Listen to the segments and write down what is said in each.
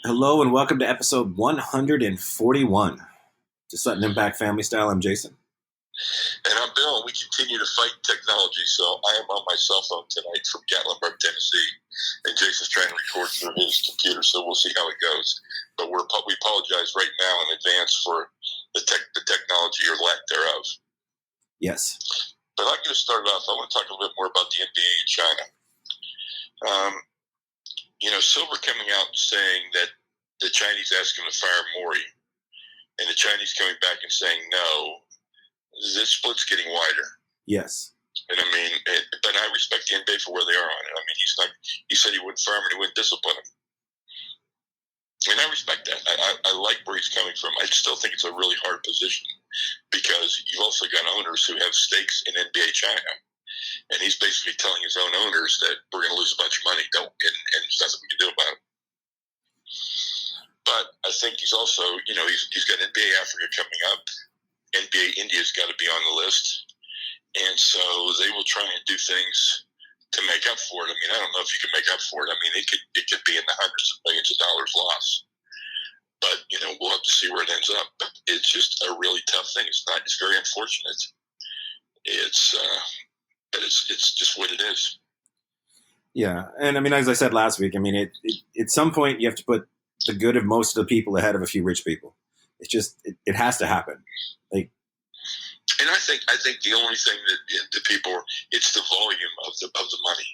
Hello and welcome to episode 141 to Sutton Impact Family Style. I'm Jason. And I'm Bill, and we continue to fight technology. So I am on my cell phone tonight from Gatlinburg, Tennessee, and Jason's trying to record through his computer, so we'll see how it goes. But we apologize right now in advance for the technology or lack thereof. Yes. But I'm going to start off. I want to talk a little bit more about the NBA in China. Silver coming out saying that the Chinese asked him to fire Mori, and the Chinese coming back and saying no. This split's getting wider. Yes. And I mean, but I respect the NBA for where they are on it. I mean, he said he wouldn't fire him and he wouldn't discipline him. And I respect that. I like where he's coming from. I still think it's a really hard position because you've also got owners who have stakes in NBA China. And he's basically telling his own owners that we're going to lose a bunch of money. And there's nothing we can do about it. But I think he's also, he's got NBA Africa coming up. NBA India's got to be on the list. And so they will try and do things to make up for it. I mean, I don't know if you can make up for it. I mean, it could be in the hundreds of millions of dollars loss. But, we'll have to see where it ends up. But it's just a really tough thing. It's very unfortunate. But it's just what it is. Yeah. And I mean, as I said last week, I mean, at some point you have to put the good of most of the people ahead of a few rich people. It's just, it has to happen. And I think the only thing that the people, it's the volume of the money.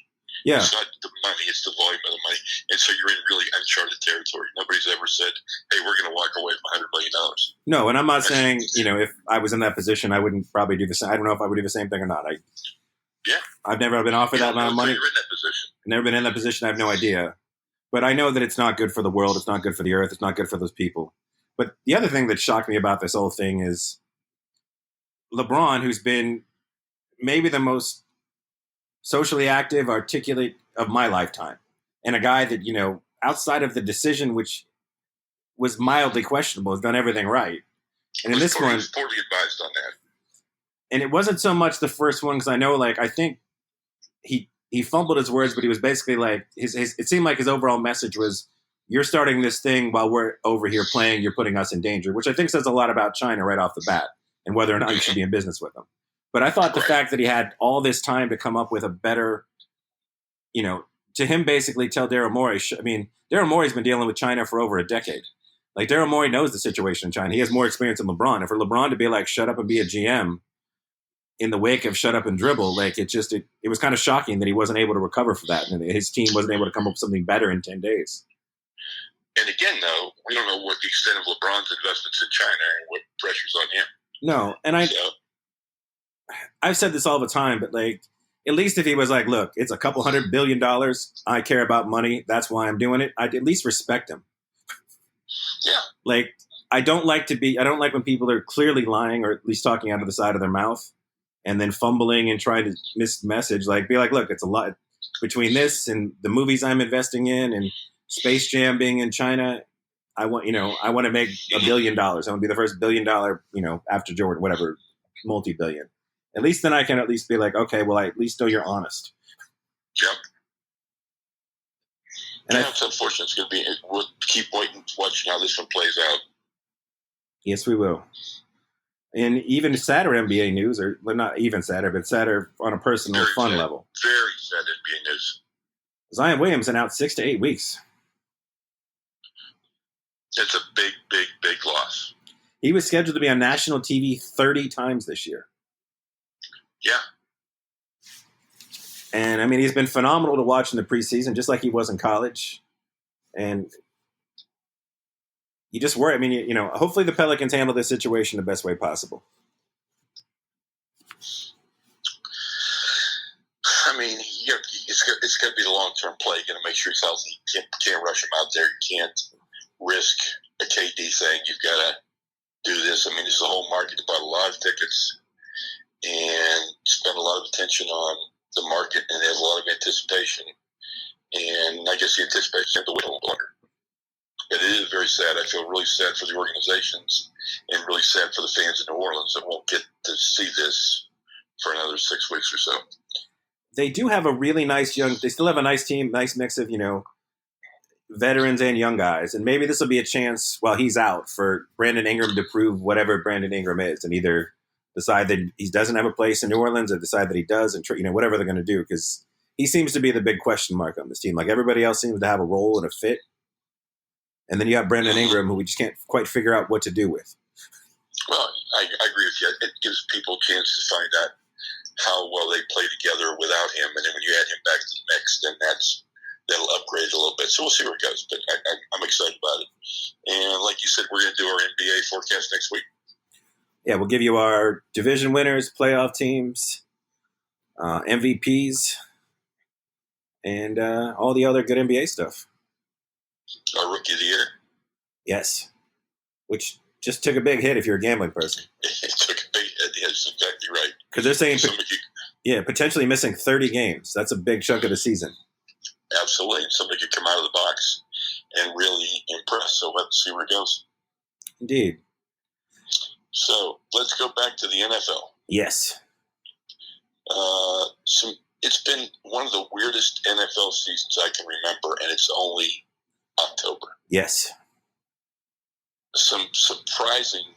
Yeah. It's not the money, it's the volume of the money. And so you're in really uncharted territory. Nobody's ever said, hey, we're going to walk away from $100 million. No, and I'm not saying, if I was in that position, I wouldn't probably do the same. I don't know if I would do the same thing or not. I've never been offered that amount of money. You're in that position. I've never been in that position. I have no idea. But I know that it's not good for the world. It's not good for the earth. It's not good for those people. But the other thing that shocked me about this whole thing is LeBron, who's been maybe the most socially active, articulate of my lifetime, and a guy that, outside of the decision, which was mildly questionable, has done everything right. And in this one, he was poorly advised on that. And it wasn't so much the first one, because I know, I think he fumbled his words, but he was basically it seemed like his overall message was, you're starting this thing while we're over here playing, you're putting us in danger, which I think says a lot about China right off the bat and whether or not you should be in business with them. But I thought the fact that he had all this time to come up with a better, to him basically tell Daryl Morey, Daryl Morey's been dealing with China for over a decade. Daryl Morey knows the situation in China. He has more experience than LeBron. And for LeBron to be shut up and be a GM in the wake of shut up and dribble, it was kind of shocking that he wasn't able to recover for that. And his team wasn't able to come up with something better in 10 days. And again, though, we don't know what the extent of LeBron's investments in China and what pressure's on him. No, and I've said this all the time, but at least if he was look, it's a couple $100 billion. I care about money. That's why I'm doing it. I'd at least respect him. Yeah. I don't like when people are clearly lying or at least talking out of the side of their mouth and then fumbling and trying to miss message. Be look, it's a lot between this and the movies I'm investing in and Space Jam being in China. I want to make $1 billion. I want to be the first $1 billion, after Jordan, whatever, multi-billion. At least then I can at least be okay, well, I at least know you're honest. Yep. And it's unfortunate. We'll keep watching how this one plays out. Yes, we will. And even sadder NBA news, or well, not even sadder, but sadder on a personal, very fun sad, level. Very sad NBA news. Zion Williamson out 6 to 8 weeks. It's a big, big, big loss. He was scheduled to be on national TV 30 times this year. Yeah. And, he's been phenomenal to watch in the preseason, just like he was in college. And you just worry. Hopefully the Pelicans handle this situation the best way possible. It's got to be the long-term play. You got to make sure he's healthy. You can't rush him out there. You can't risk a KD thing. You've got to do this. This is a whole market that bought a lot of tickets and spent a lot of attention on the market, and there's a lot of anticipation. And I guess the anticipation had to wait a little longer. But it is very sad. I feel really sad for the organizations and really sad for the fans in New Orleans that won't get to see this for another 6 weeks or so. They do have a really nice they still have a nice team, nice mix of, veterans and young guys. And maybe this will be a chance while he's out for Brandon Ingram to prove whatever Brandon Ingram is and either decide that he doesn't have a place in New Orleans or decide that he does and, whatever they're going to do. Because he seems to be the big question mark on this team. Like everybody else seems to have a role and a fit. And then you have Brandon Ingram, who we just can't quite figure out what to do with. Well, I agree with you. It gives people a chance to find out how well they play together without him. And then when you add him back to the mix, then that'll upgrade a little bit. So we'll see where it goes. But I'm excited about it. And like you said, we're going to do our NBA forecast next week. Yeah, we'll give you our division winners, playoff teams, MVPs, and all the other good NBA stuff. Our rookie of the year. Yes, which just took a big hit if you're a gambling person. It took a big hit. That's exactly right. Because they're saying, potentially missing 30 games. That's a big chunk of the season. Absolutely. Somebody could come out of the box and really impress. So let's see where it goes. Indeed. So let's go back to the NFL. Yes. It's been one of the weirdest NFL seasons I can remember, and it's only October. Yes. Some surprising,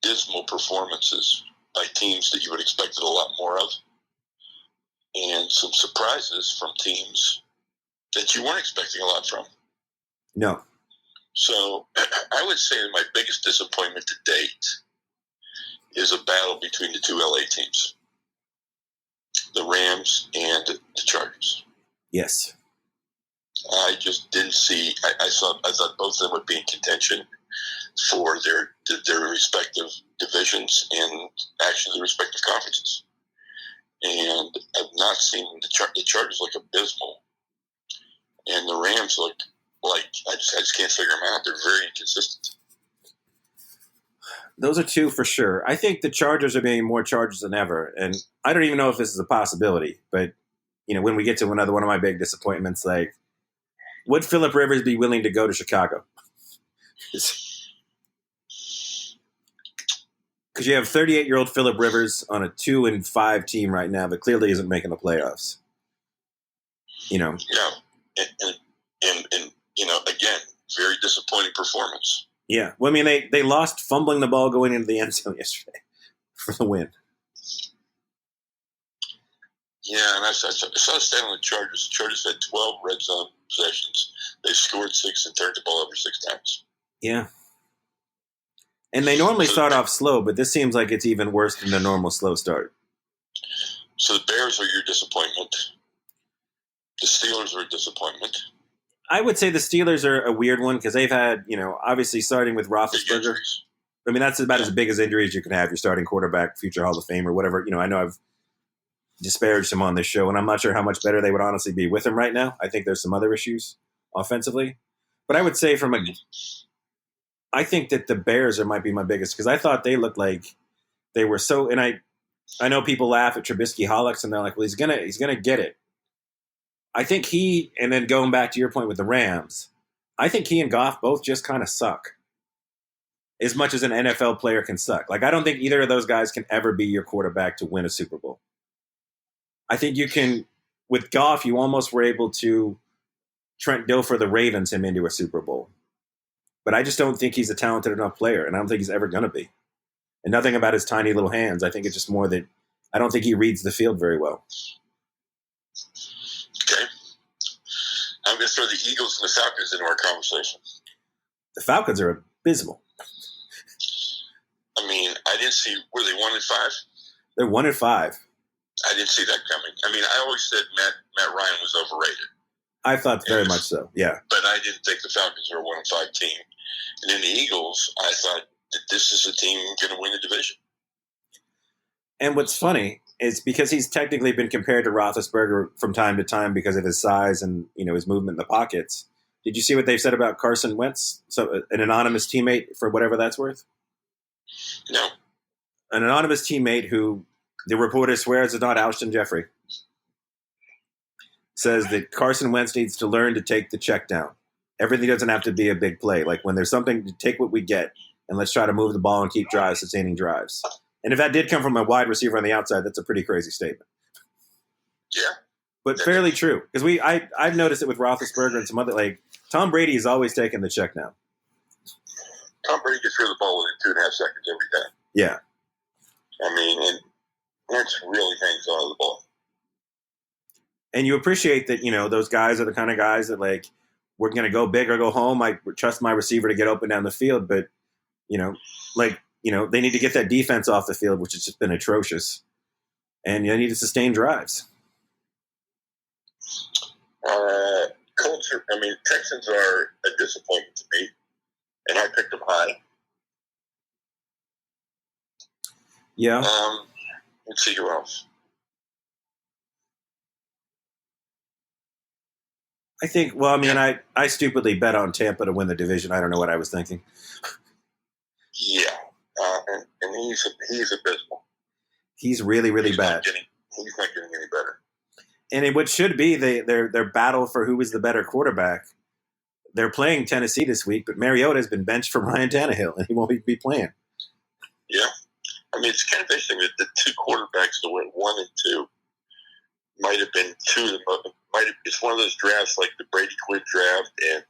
dismal performances by teams that you would expect a lot more of, and some surprises from teams that you weren't expecting a lot from. No. So I would say that my biggest disappointment to date is a battle between the two LA teams, the Rams and the Chargers. Yes. I just didn't see. I thought both of them would be in contention for their respective divisions and actually their respective conferences. And I've not seen the Chargers look abysmal, and the Rams look like I just can't figure them out. They're very inconsistent. Those are two for sure. I think the Chargers are being more Chargers than ever, and I don't even know if this is a possibility. But when we get to another one of my big disappointments, like, would Phillip Rivers be willing to go to Chicago? Because you have 38-year-old Phillip Rivers on a 2-5 team right now that clearly isn't making the playoffs. Yeah, and again, very disappointing performance. Yeah, well, I mean, they lost fumbling the ball going into the end zone yesterday for the win. Yeah, and I saw a stat on the Chargers. The Chargers had 12 red zone possessions. They scored 6 and turned the ball over 6 times. Yeah. And they normally start off slow, but this seems like it's even worse than the normal slow start. So the Bears are your disappointment. The Steelers are a disappointment. I would say the Steelers are a weird one because they've had, obviously starting with Roethlisberger. I mean, that's about as big as injuries you can have. Your starting quarterback, future Hall of Fame, or whatever. I know I've disparaged him on this show, and I'm not sure how much better they would honestly be with him right now. I think there's some other issues offensively. But I would say I think that the Bears might be my biggest because I thought they looked like they were so – and I know people laugh at Trubisky holics, and they're like, well, he's gonna get it. I think and then going back to your point with the Rams, I think he and Goff both just kind of suck as much as an NFL player can suck. Like, I don't think either of those guys can ever be your quarterback to win a Super Bowl. I think you can, with Goff, you almost were able to Trent Dilfer the Ravens him into a Super Bowl. But I just don't think he's a talented enough player, and I don't think he's ever going to be. And nothing about his tiny little hands. I think it's just more that I don't think he reads the field very well. Okay. I'm going to throw the Eagles and the Falcons into our conversation. The Falcons are abysmal. I mean, I didn't see – were they 1-5? They're 1-5. I didn't see that coming. I mean, I always said Matt Ryan was overrated. I thought very much so, yeah. But I didn't think the Falcons were a 1-5 team. And then the Eagles, I thought that this is a team going to win the division. And what's funny is because he's technically been compared to Roethlisberger from time to time because of his size and his movement in the pockets. Did you see what they've said about Carson Wentz? So an anonymous teammate, for whatever that's worth? No. An anonymous teammate who the reporter swears is not Alshon Jeffrey says that Carson Wentz needs to learn to take the check down. Everything doesn't have to be a big play. Like, when there's something, to take what we get and let's try to move the ball and keep drives, sustaining drives. And if that did come from a wide receiver on the outside, that's a pretty crazy statement. Yeah. but fairly true. Because I've noticed it with Roethlisberger and some other, like, Tom Brady is always taking the check now. Tom Brady gets rid of the ball within 2.5 seconds every time. Yeah. I mean, and Wentz really hangs on to the ball. And you appreciate that, those guys are the kind of guys that, like, we're going to go big or go home. I trust my receiver to get open down the field, but, they need to get that defense off the field, which has just been atrocious. And you need to sustain drives. Texans are a disappointment to me, and I picked them high. Yeah. Let's see who else. I think, I stupidly bet on Tampa to win the division. I don't know what I was thinking. Yeah. And he's abysmal. He's really, really bad. He's not getting any better. And what should be their battle for who is the better quarterback. They're playing Tennessee this week, but Mariota has been benched for Ryan Tannehill, and he won't be playing. Yeah. It's kind of interesting that the two quarterbacks that went 1 and 2 might have been two. It's one of those drafts like the Brady Quinn draft and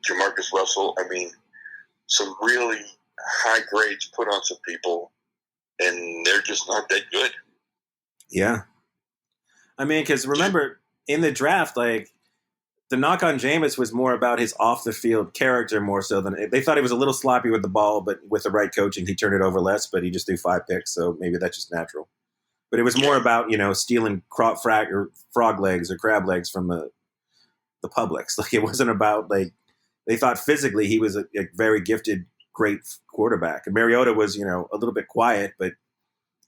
Jamarcus Russell. Some really high grades put on some people, and they're just not that good. Yeah. Because remember, in the draft, like, the knock on Jameis was more about his off-the-field character more so than – they thought he was a little sloppy with the ball, but with the right coaching, he turned it over less, but he just threw 5 picks, so maybe that's just natural. But it was more about, stealing frog legs or crab legs from the Publix. Like, it wasn't about, like – they thought physically he was a very gifted, great quarterback. And Mariota was, a little bit quiet, but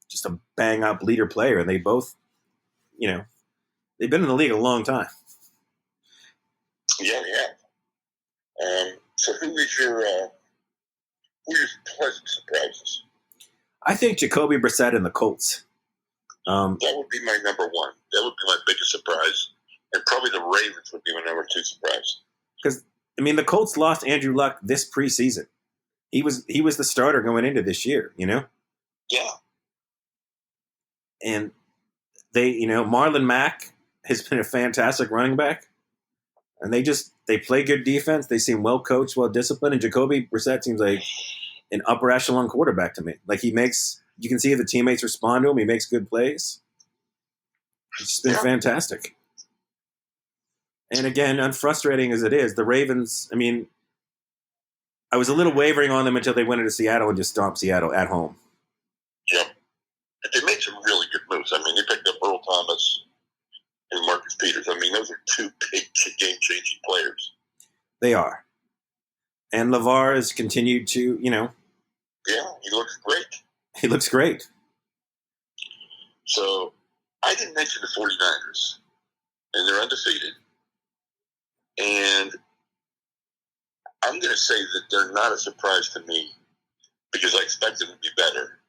just a bang-up leader player. And they both, they've been in the league a long time. Yeah, yeah. So who is your pleasant surprises? I think Jacoby Brissett and the Colts. That would be my number one. That would be my biggest surprise. And probably the Ravens would be my number 2 surprise. Because, the Colts lost Andrew Luck this preseason. He was the starter going into this year, Yeah. And they, Marlon Mack has been a fantastic running back. And they play good defense. They seem well coached, well disciplined. And Jacoby Brissett seems like an upper echelon quarterback to me. Like, you can see the teammates respond to him. He makes good plays. It's just been fantastic. And again, unfrustrating as it is, the Ravens, I was a little wavering on them until they went into Seattle and just stomped Seattle at home. Yep. They made some really good moves. They picked up Earl Thomas and Marcus Peters. Those are 2 big game-changing players. They are. And LeVar has continued to, Yeah, he looks great. He looks great. So, I didn't mention the 49ers. And they're undefeated. And I'm going to say that they're not a surprise to me because I expect them to be better.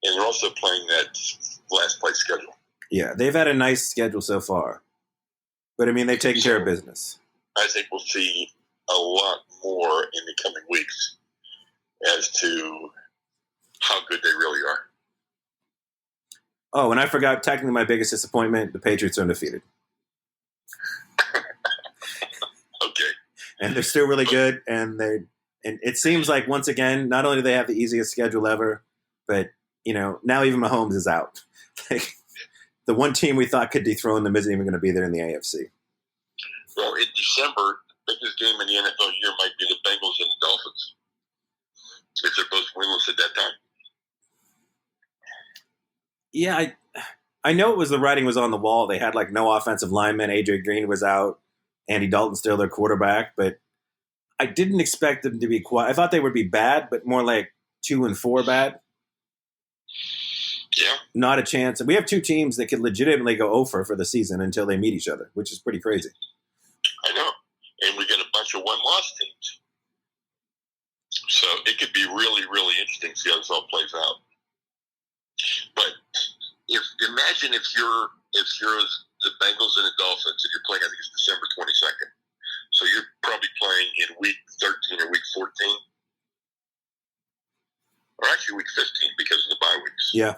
And they're also playing that last place schedule. Yeah, they've had a nice schedule so far. But, they've taken care of business. I think we'll see a lot more in the coming weeks as to how good they really are. Oh, and I forgot, technically my biggest disappointment, the Patriots are undefeated. Okay. And they're still really good, and it seems like, once again, not only do they have the easiest schedule ever, but, now even Mahomes is out. Like, the one team we thought could dethrone them isn't even going to be there in the AFC. Well, in December, the biggest game in the NFL year might be the Bengals and the Dolphins, if they're both winless at that time. Yeah, I know the writing was on the wall. They had, like, no offensive linemen. A.J. Green was out. Andy Dalton's still their quarterback. But I didn't expect them to be quiet. I thought they would be bad, but more like 2-4 bad. Yeah. Not a chance. And we have 2 teams that could legitimately go over for the season until they meet each other, which is pretty crazy. I know. And we get a bunch of one-loss teams. So it could be really, really interesting to see how this all plays out. But imagine if you're the Bengals and the Dolphins and you're playing, I think it's December 22nd. So you're probably playing in week 13 or week 14. Or actually week 15 because of the bye weeks. Yeah.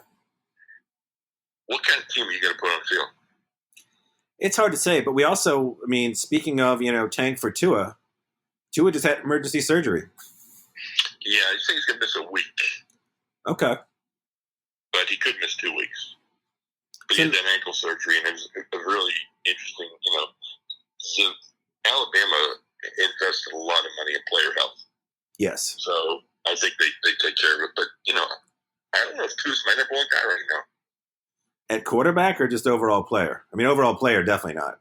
It's hard to say, but we also, I mean, speaking of, tank for Tua, Tua just had emergency surgery. Yeah, I say he's going to miss a week. Okay. But he could miss 2 weeks. But he had that ankle surgery, and it was a really interesting, so Alabama invested a lot of money in player health. Yes. So I think they take care of it. But, I don't know if Tua's my number one guy right now. At quarterback or just overall player? I mean, overall player, definitely not.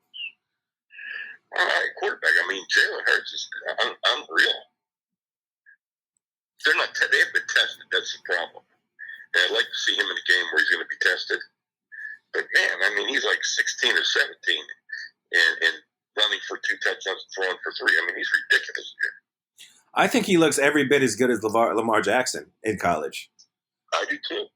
Quarterback. I mean, Jalen Hurts is unreal. They haven't been tested. That's the problem. And I'd like to see him in a game where he's going to be tested. But, man, I mean, he's like 16 or 17 and running for 2 touchdowns and throwing for 3. I mean, he's ridiculous here. I think he looks every bit as good as Lamar Jackson in college. I do, too.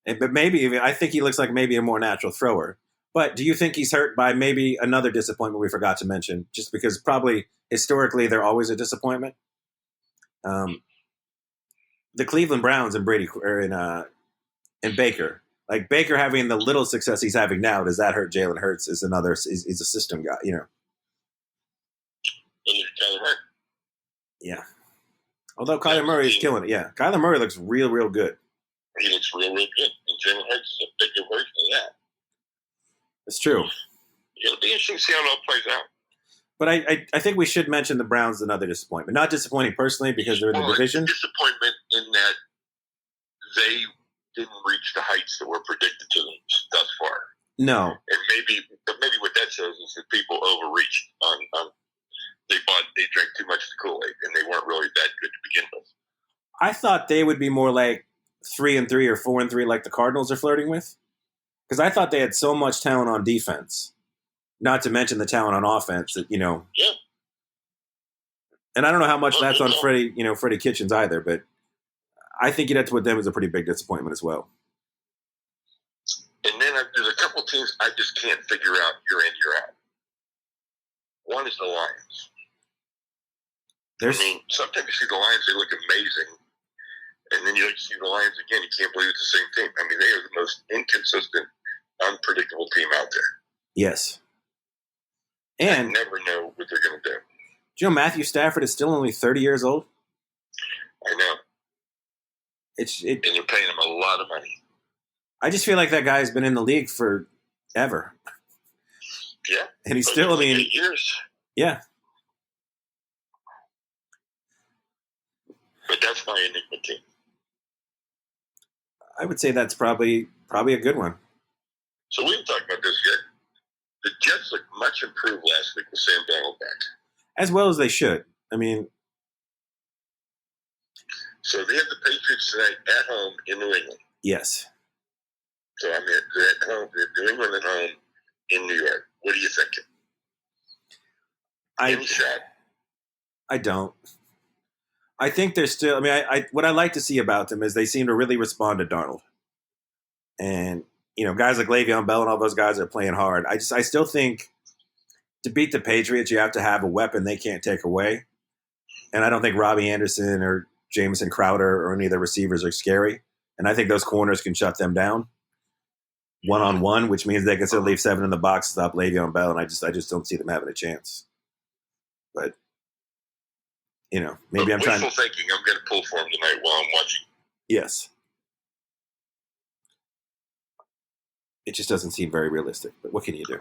But I think he looks like maybe a more natural thrower. But do you think he's hurt by maybe another disappointment we forgot to mention? Just because probably historically they're always a disappointment. The Cleveland Browns and and Baker, like Baker having the little success he's having now, does that hurt Jalen Hurts? Is a system guy, Yeah. Although Kyler Murray is killing it, yeah. Kyler Murray looks real, real good. He looks real, real good, and Jalen Hurts is a bigger version of that. It's true. It'll be interesting to see how it all plays out. But I think we should mention the Browns another disappointment. Not disappointing personally because they're in the division. Disappointment in that they didn't reach the heights that were predicted to them thus far. No. And maybe what that shows is that people overreached on they drank too much of the Kool-Aid and they weren't really that good to begin with. I thought they would be more like 3-3 or 4-3 like the Cardinals are flirting with. Because I thought they had so much talent on defense. Not to mention the talent on offense that, Yeah. And I don't know how much that's on Freddie Kitchens either, but I think you'd have to put them as a pretty big disappointment as well. And then there's a couple teams I just can't figure out year in, year out. One is the Lions. Sometimes you see the Lions, they look amazing. And then you see the Lions again, you can't believe it's the same team. I mean, they are the most inconsistent, unpredictable team out there. Yes. And you never know what they're going to do. Do you know Matthew Stafford is still only 30 years old? I know. And you're paying him a lot of money. I just feel like that guy's been in the league forever. Yeah. And he's still, 8 years. Yeah. But that's my enigma team. I would say that's probably a good one. So we haven't talked about this yet. The Jets looked much improved last week with Sam Darnold back. As well as they should. I mean. So they have the Patriots tonight at home in New England. Yes. So they're at home, New England at home in New York. What are you thinking? Any shot? I don't. I think they're still. I mean, what I like to see about them is they seem to really respond to Darnold, and guys like Le'Veon Bell and all those guys are playing hard. I still think to beat the Patriots, you have to have a weapon they can't take away, and I don't think Robbie Anderson or Jamison Crowder or any of the receivers are scary, and I think those corners can shut them down one-on-one, which means they can still leave 7 in the box to stop Le'Veon Bell, and I just don't see them having a chance. But. Maybe I'm trying. Wishful thinking. I'm going to pull for him tonight while I'm watching. Yes. It just doesn't seem very realistic. But what can you do?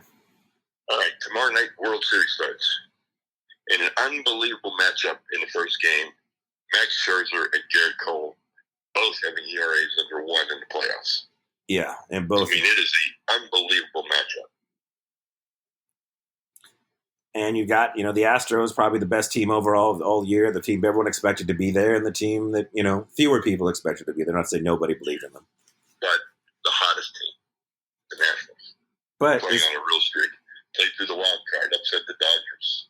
All right, tomorrow night World Series starts, in an unbelievable matchup in the first game. Max Scherzer and Garrett Cole both having ERAs under 1 in the playoffs. Yeah, and both. I mean, it is an unbelievable matchup. And you got, the Astros, probably the best team overall all year, the team everyone expected to be there, and the team that, fewer people expected to be there. Not saying nobody believed in them. But the hottest team, the Nationals, playing on a real streak, played through the wild card, upset the Dodgers,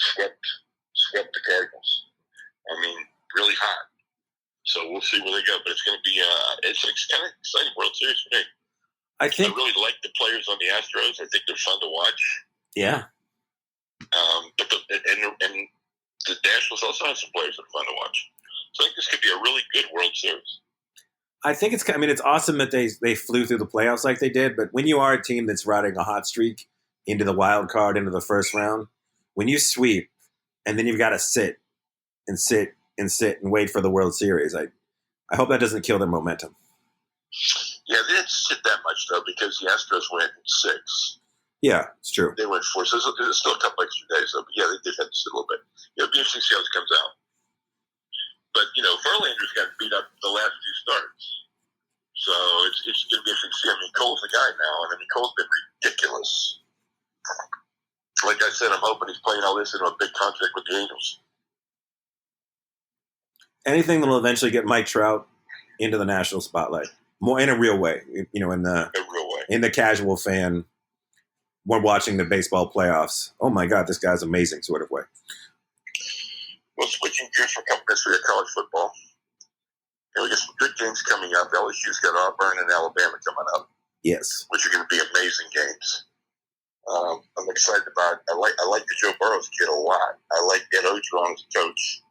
swept the Cardinals. I mean, really hot. So we'll see where they go, but it's going to be it's kind of exciting World Series for me. I really like the players on the Astros. I think they're fun to watch. Yeah. But the Nationals also have some players that are fun to watch. So I think this could be a really good World Series. I think it's. I mean, it's awesome that they flew through the playoffs like they did. But when you are a team that's riding a hot streak into the wild card, into the first round, when you sweep and then you've got to sit and sit and sit and wait for the World Series, I hope that doesn't kill their momentum. Yeah, they didn't sit that much though because the Astros went 6. Yeah, it's true. They went 4, so there's still a couple extra days though. But yeah, they did have to sit a little bit. It'll be interesting to see how this comes out. But Verlander's got beat up the last 2 starts. So it's going to be interesting to see. I mean, Cole's the guy now, and I mean, Cole's been ridiculous. Like I said, I'm hoping he's playing all this into a big contract with the Angels. Anything that will eventually get Mike Trout into the national spotlight, more in a real way. In the casual fan, when watching the baseball playoffs. Oh my God, this guy's amazing, sort of way. Well, switching gears for a couple minutes, we got college football. We got some good games coming up. LSU's got Auburn and Alabama coming up. Yes, which are going to be amazing games. I'm excited about it. I like the Joe Burrows kid a lot. I like Ed Orgeron as a coach.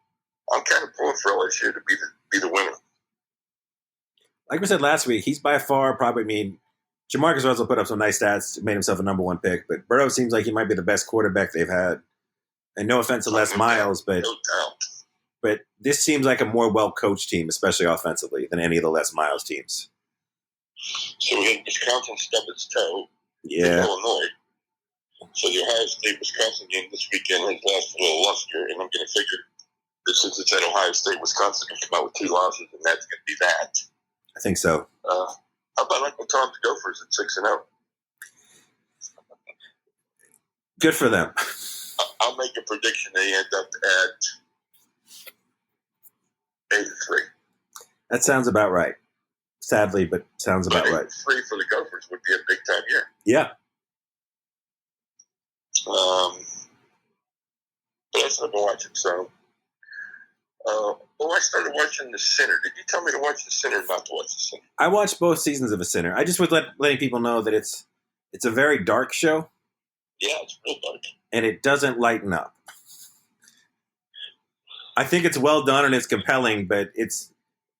I'm kind of pulling for LSU to be the winner. Like we said last week, he's by far probably. I mean, Jamarcus Russell put up some nice stats, made himself a number 1 pick, but Burrow seems like he might be the best quarterback they've had. And no offense to Les Miles, but this seems like a more well-coached team, especially offensively, than any of the Les Miles teams. So we had Wisconsin stub its toe in Illinois. So the Ohio State-Wisconsin game this weekend has lasted a little luster, and I'm going to figure that since it's at Ohio State, Wisconsin can come out with 2 losses, and that's going to be that. I think so. How about Uncle Tom's Gophers at 6-0? Good for them. I'll make a prediction they end up at 8-3. That sounds about right. Sadly, but sounds about right. 3 for the Gophers would be a big time year. Yeah. But that's what I've been watching. So, I started watching The Sinner. Did you tell me to watch The Sinner or not to watch The Sinner? I watched both seasons of The Sinner. I just was letting people know that it's a very dark show. Yeah, it's real dark. And it doesn't lighten up. I think it's well done and it's compelling, but it's,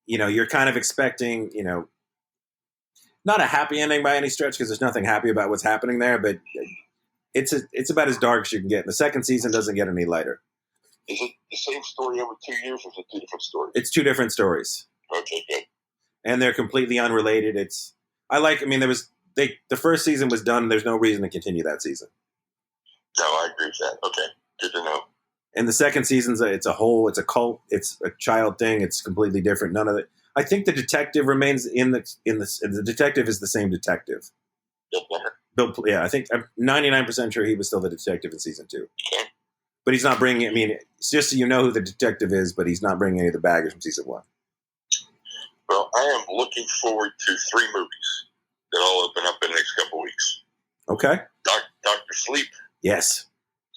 you're kind of expecting, not a happy ending by any stretch because there's nothing happy about what's happening there, but it's about as dark as you can get. The second season doesn't get any lighter. Is it the same story every 2 years, or is it 2 different stories? It's 2 different stories. Okay, good. And they're completely unrelated. The first season was done. There's no reason to continue that season. No, I agree with that. Okay, good to know. And the second season's it's a cult, it's a child thing. It's completely different. None of it. I think the detective remains the detective is the same detective. Bill Plummer. I think I'm 99% sure he was still the detective in season 2. Okay. But he's not bringing. I mean, it's just so you know who the detective is, but he's not bringing any of the baggage from season 1. Well, I am looking forward to 3 movies that all open up in the next couple of weeks. Okay. Dr. Sleep. Yes.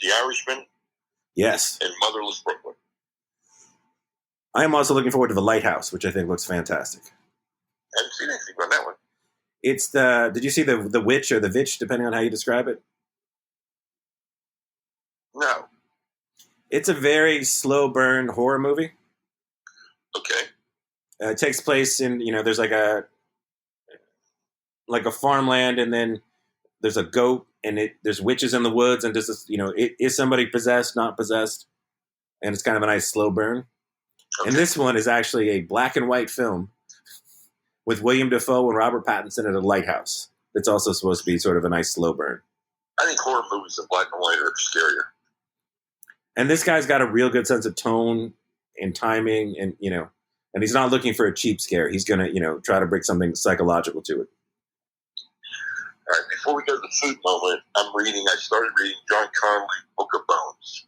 The Irishman. Yes. And Motherless Brooklyn. I am also looking forward to The Lighthouse, which I think looks fantastic. I haven't seen anything about that one. It's did you see the Witch or the Vitch, depending on how you describe it? No. It's a very slow burn horror movie. Okay. It takes place in, there's like a farmland, and then there's a goat, and there's witches in the woods, and is somebody possessed, not possessed? And it's kind of a nice slow burn. Okay. And this one is actually a black and white film with William Dafoe and Robert Pattinson at a lighthouse. It's also supposed to be sort of a nice slow burn. I think horror movies in black and white are scarier. And this guy's got a real good sense of tone and timing, and and he's not looking for a cheap scare. He's going to, try to bring something psychological to it. All right, before we go to the food moment, I started reading John Connolly's Book of Bones.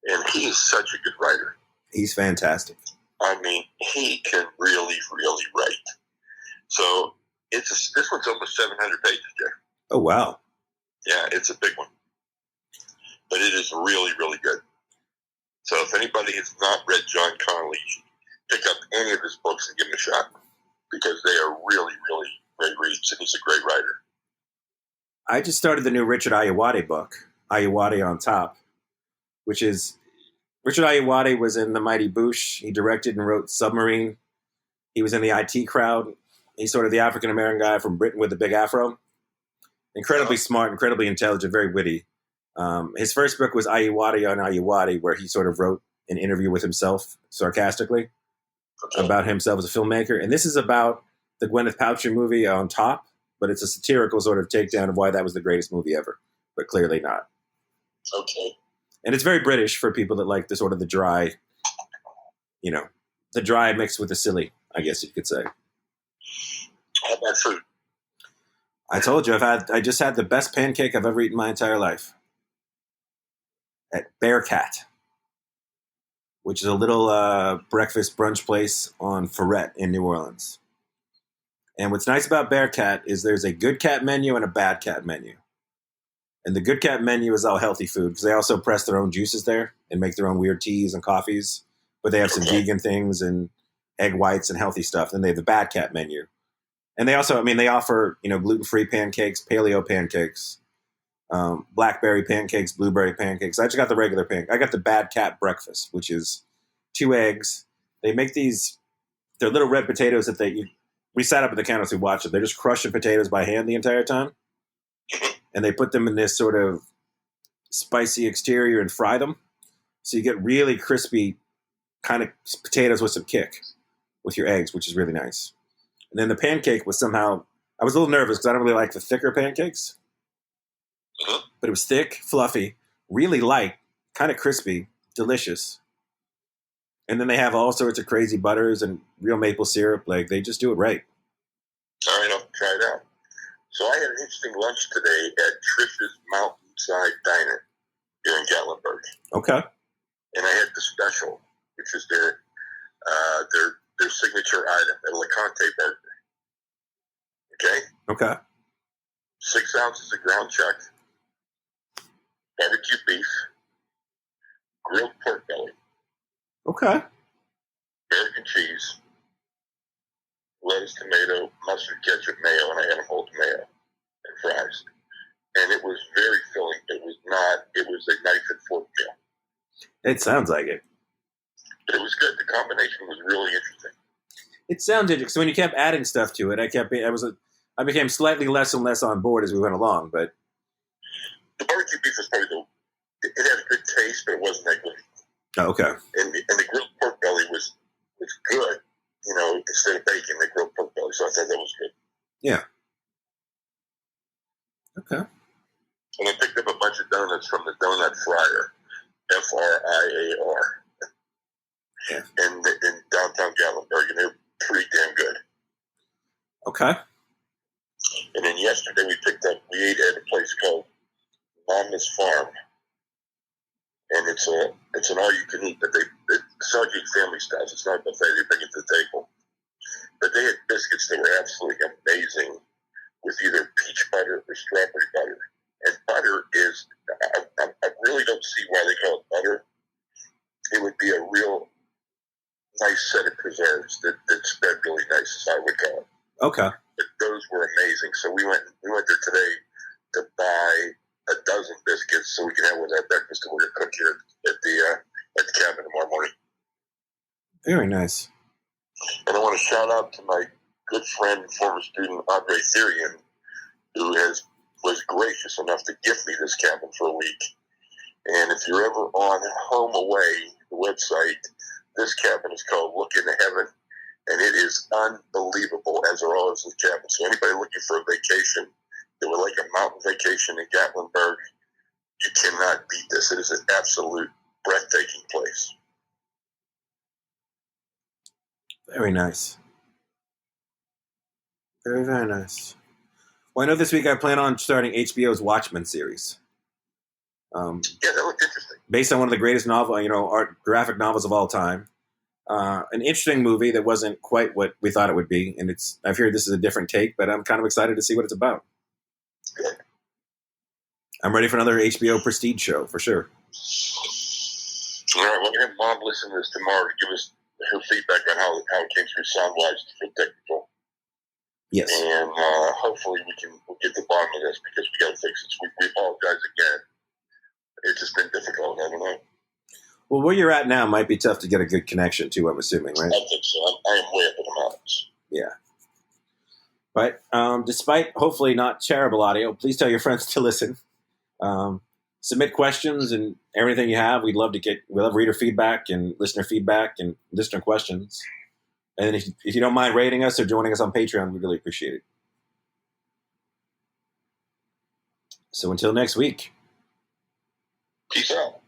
And he is such a good writer. He's fantastic. I mean, he can really, really write. So this one's almost 700 pages, Jeff. Oh, wow. Yeah, it's a big one. But it is really, really good. So if anybody has not read John Connolly, pick up any of his books and give them a shot. Because they are really, really great reads, and he's a great writer. I just started the new Richard Ayoade book, Ayoade on Top, which is Richard Ayoade was in The Mighty Boosh. He directed and wrote Submarine. He was in the IT crowd. He's sort of the African American guy from Britain with the big afro. Incredibly smart, incredibly intelligent, very witty. His first book was Ayewadi on Ayewadi, where he sort of wrote an interview with himself sarcastically about himself as a filmmaker. And this is about the Gwyneth Paltrow movie On Top, but it's a satirical sort of takedown of why that was the greatest movie ever, but clearly not. Okay. And it's very British for people that like the sort of the dry, the dry mixed with the silly, I guess you could say. How about food? I told you, I just had the best pancake I've ever eaten in my entire life at Bearcat, which is a little breakfast brunch place on Ferret in New Orleans. And what's nice about Bearcat is there's a good cat menu and a bad cat menu. And the good cat menu is all healthy food because they also press their own juices there and make their own weird teas and coffees. But they have some vegan things and egg whites and healthy stuff. Then they have the bad cat menu. And they also, they offer, gluten-free pancakes, paleo pancakes, blackberry pancakes, blueberry pancakes. I just got the regular pancake. I got the bad cat breakfast, which is 2 eggs. They make they're little red potatoes that we sat up at the counter as we watched it. They're just crushing potatoes by hand the entire time. And they put them in this sort of spicy exterior and fry them. So you get really crispy kind of potatoes with some kick with your eggs, which is really nice. And then the pancake was somehow, I was a little nervous because I don't really like the thicker pancakes. But it was thick, fluffy, really light, kind of crispy, delicious. And then they have all sorts of crazy butters and real maple syrup. Like, they just do it right. All right, I'll try it out. So I had an interesting lunch today at Trish's Mountainside Diner here in Gatlinburg. Okay. And I had the special, which is their signature item, a LeConte burger. Okay? Okay. 6 ounces of ground chuck, barbecue beef, grilled pork belly. Okay. American cheese, lettuce, tomato, mustard, ketchup, mayo, and I had a whole mayo and fries. And it was very filling. It was a knife and fork meal. It sounds like it. But it was good. The combination was really interesting. It sounds interesting. So when you kept adding stuff to it, I became slightly less and less on board as we went along, but the barbecue beef was probably it had a good taste, but it wasn't that good. Oh, okay. And the grilled pork belly was good. Instead of bacon, they grilled pork belly, so I thought that was good. Yeah. Okay. And I picked up a bunch of donuts from the Donut Fryer, Friar. Yeah. In downtown Gatlinburg, and they're pretty damn good. Okay. And then yesterday we ate at a place called Mama's Farm. And it's an all-you-can-eat, but it's all family style. It's not a buffet. They bring it to the table. But they had biscuits that were absolutely amazing with either peach butter or strawberry butter. And butter is, I really don't see why they call it butter. It would be a real nice set of preserves that spread really nice, is how I would call it. Okay. But those were amazing. So we went there today to buy a dozen biscuits so we can have with our breakfast that we're going to cook here at the cabin tomorrow morning. Very nice. And I want to shout out to my good friend and former student, Andre Therian, who was gracious enough to gift me this cabin for a week. And if you're ever on Home Away, the website, this cabin is called Look into Heaven. And it is unbelievable, as are all of the cabins. So anybody looking for a vacation that would like a mountain vacation in Gatlinburg, you cannot beat this. It is an absolute breathtaking place. Very nice. Very, very nice. Well, I know this week I plan on starting HBO's Watchmen series. Yeah, that looked interesting. Based on one of the greatest graphic novels of all time. An interesting movie that wasn't quite what we thought it would be, and I've heard this is a different take, but I'm kind of excited to see what it's about. Good. I'm ready for another HBO prestige show, for sure. All right, we're going to have Mom listen to this tomorrow to give us her feedback on how it came through sound-wise for technical. Yes. And hopefully we'll get to the bottom of this because we got to fix this. We apologize again. It's just been difficult. I don't know. Well, where you're at now might be tough to get a good connection to, I'm assuming, right? I think so. I am way up in the mountains. But despite hopefully not terrible audio, please tell your friends to listen. Submit questions and everything you have. We love reader feedback and listener questions. And if you don't mind rating us or joining us on Patreon, we really appreciate it. So until next week. Peace out.